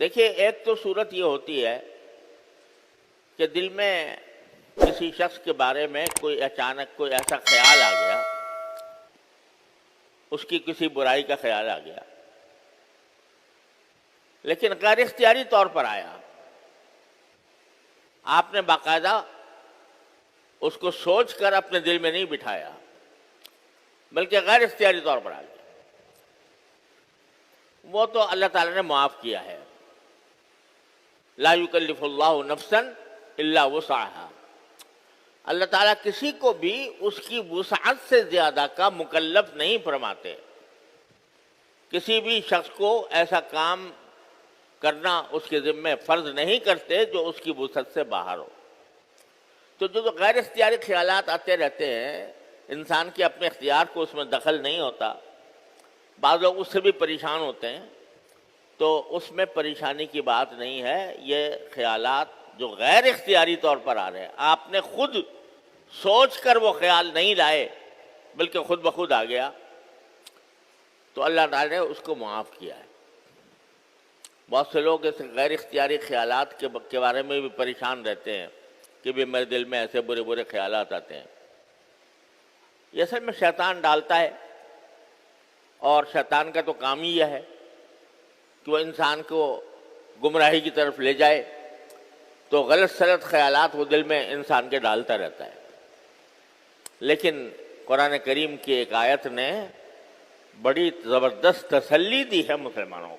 دیکھیے، ایک تو صورت یہ ہوتی ہے کہ دل میں کسی شخص کے بارے میں کوئی اچانک کوئی ایسا خیال آ گیا، اس کی کسی برائی کا خیال آ گیا، لیکن غیر اختیاری طور پر آیا، آپ نے باقاعدہ اس کو سوچ کر اپنے دل میں نہیں بٹھایا، بلکہ غیر اختیاری طور پر آ گیا، وہ تو اللہ تعالیٰ نے معاف کیا ہے۔ لا یکلف اللہ نفسا الا وسعها، اللہ تعالیٰ کسی کو بھی اس کی وسعت سے زیادہ کا مکلف نہیں فرماتے، کسی بھی شخص کو ایسا کام کرنا اس کے ذمہ فرض نہیں کرتے جو اس کی وسعت سے باہر ہو۔ تو جو غیر اختیاری خیالات آتے رہتے ہیں، انسان کے اپنے اختیار کو اس میں دخل نہیں ہوتا، بعض لوگ اس سے بھی پریشان ہوتے ہیں، تو اس میں پریشانی کی بات نہیں ہے۔ یہ خیالات جو غیر اختیاری طور پر آ رہے ہیں، آپ نے خود سوچ کر وہ خیال نہیں لائے بلکہ خود بخود آ گیا، تو اللہ تعالیٰ نے اس کو معاف کیا ہے۔ بہت سے لوگ اس غیر اختیاری خیالات کے بارے میں بھی پریشان رہتے ہیں کہ بھی میرے دل میں ایسے برے برے خیالات آتے ہیں۔ یہ اصل میں شیطان ڈالتا ہے، اور شیطان کا تو کام ہی یہ ہے کہ وہ انسان کو گمراہی کی طرف لے جائے، تو غلط سلط خیالات وہ دل میں انسان کے ڈالتا رہتا ہے۔ لیکن قرآن کریم کی ایک آیت نے بڑی زبردست تسلی دی ہے مسلمانوں کو۔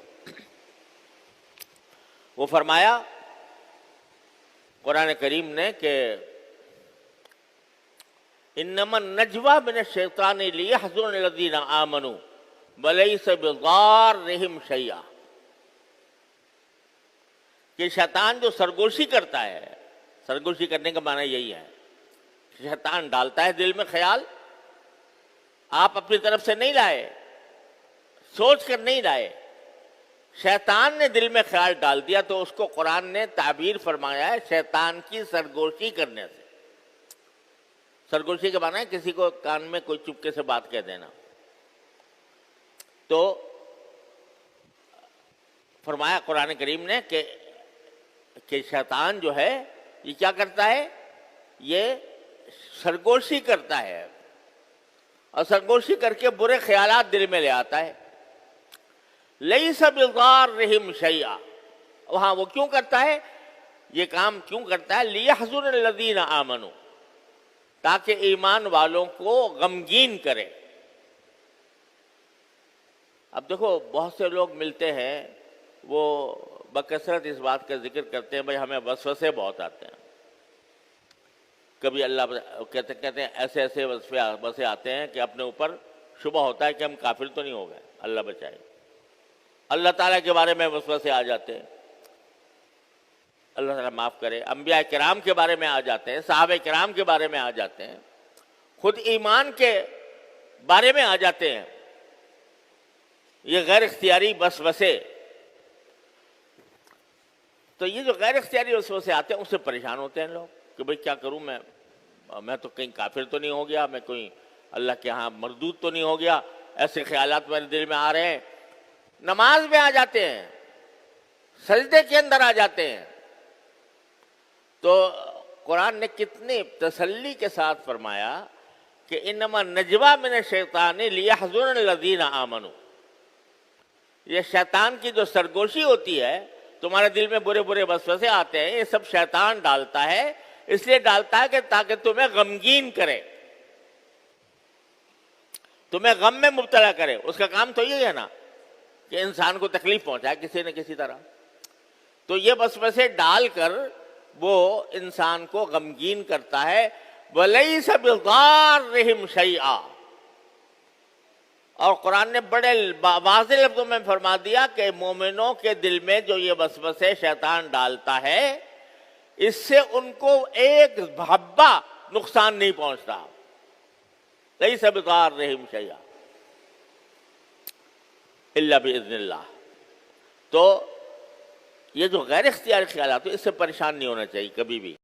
وہ فرمایا قرآن کریم نے کہ انما النجوى من الشیطان لیحزن الذین آمنوا ولیس بضارہم شیئا، کہ شیطان جو سرگوشی کرتا ہے، سرگوشی کرنے کا معنی یہی ہے، شیطان ڈالتا ہے دل میں خیال، آپ اپنی طرف سے نہیں لائے، سوچ کر نہیں لائے، شیطان نے دل میں خیال ڈال دیا، تو اس کو قرآن نے تعبیر فرمایا ہے شیطان کی سرگوشی کرنے سے۔ سرگوشی کے معنی ہے کسی کو کان میں کوئی چپکے سے بات کہہ دینا۔ تو فرمایا قرآن کریم نے کہ شیطان جو ہے یہ کیا کرتا ہے، یہ سرگوشی کرتا ہے، اور سرگوشی کر کے برے خیالات دل میں لے آتا ہے۔ لیس بضارہم شیئا، وہاں وہ کیوں کرتا ہے، یہ کام کیوں کرتا ہے، لیحزن الذین آمنوا، تاکہ ایمان والوں کو غمگین کرے۔ اب دیکھو، بہت سے لوگ ملتے ہیں، وہ بکثرت اس بات کا ذکر کرتے ہیں، بھائی ہمیں وسوسے بہت آتے ہیں، کبھی اللہ کہتے ہیں ایسے ایسے وسوسے آتے ہیں کہ اپنے اوپر شبہ ہوتا ہے کہ ہم کافر تو نہیں ہو گئے، اللہ بچائے۔ اللہ تعالیٰ کے بارے میں وسوسے آ جاتے ہیں، اللہ تعالیٰ معاف کرے، انبیاء کرام کے بارے میں آ جاتے ہیں، صحابہ کرام کے بارے میں آ جاتے ہیں، خود ایمان کے بارے میں آ جاتے ہیں۔ یہ غیر اختیاری وسوسے، تو یہ جو غیر اختیاری وسوسے آتے ہیں اس سے پریشان ہوتے ہیں لوگ کہ بھئی کیا کروں، میں تو کہیں کافر تو نہیں ہو گیا، میں کوئی اللہ کے ہاں مردود تو نہیں ہو گیا، ایسے خیالات میرے دل میں آ رہے ہیں۔ نماز میں آ جاتے ہیں، سجدے کے اندر آ جاتے ہیں، تو قرآن نے کتنی تسلی کے ساتھ فرمایا کہ انما النجوى من الشیطان لیحزن الذین آمنوا، یہ شیطان کی جو سرگوشی ہوتی ہے، تمہارے دل میں برے برے وسوسے آتے ہیں، یہ سب شیطان ڈالتا ہے، اس لیے ڈالتا ہے کہ تاکہ تمہیں غمگین کرے، تمہیں غم میں مبتلا کرے۔ اس کا کام تو یہ ہے نا کہ انسان کو تکلیف پہنچائے کسی نہ کسی طرح، تو یہ وسوسے ڈال کر وہ انسان کو غمگین کرتا ہے۔ وَلَيْسَ بِضَارِّهِمْ شَيْئًا، اور قرآن نے بڑے واضح لفظوں میں فرما دیا کہ مومنوں کے دل میں جو یہ وسوسے شیطان ڈالتا ہے، اس سے ان کو ایک حبہ نقصان نہیں پہنچتا۔ لَيْسَ بِضَارِّهِمْ شَيْئًا إِلَّا بِإِذْنِ اللَّهِ۔ تو یہ جو غیر اختیاری خیالات ہیں، اس سے پریشان نہیں ہونا چاہیے کبھی بھی۔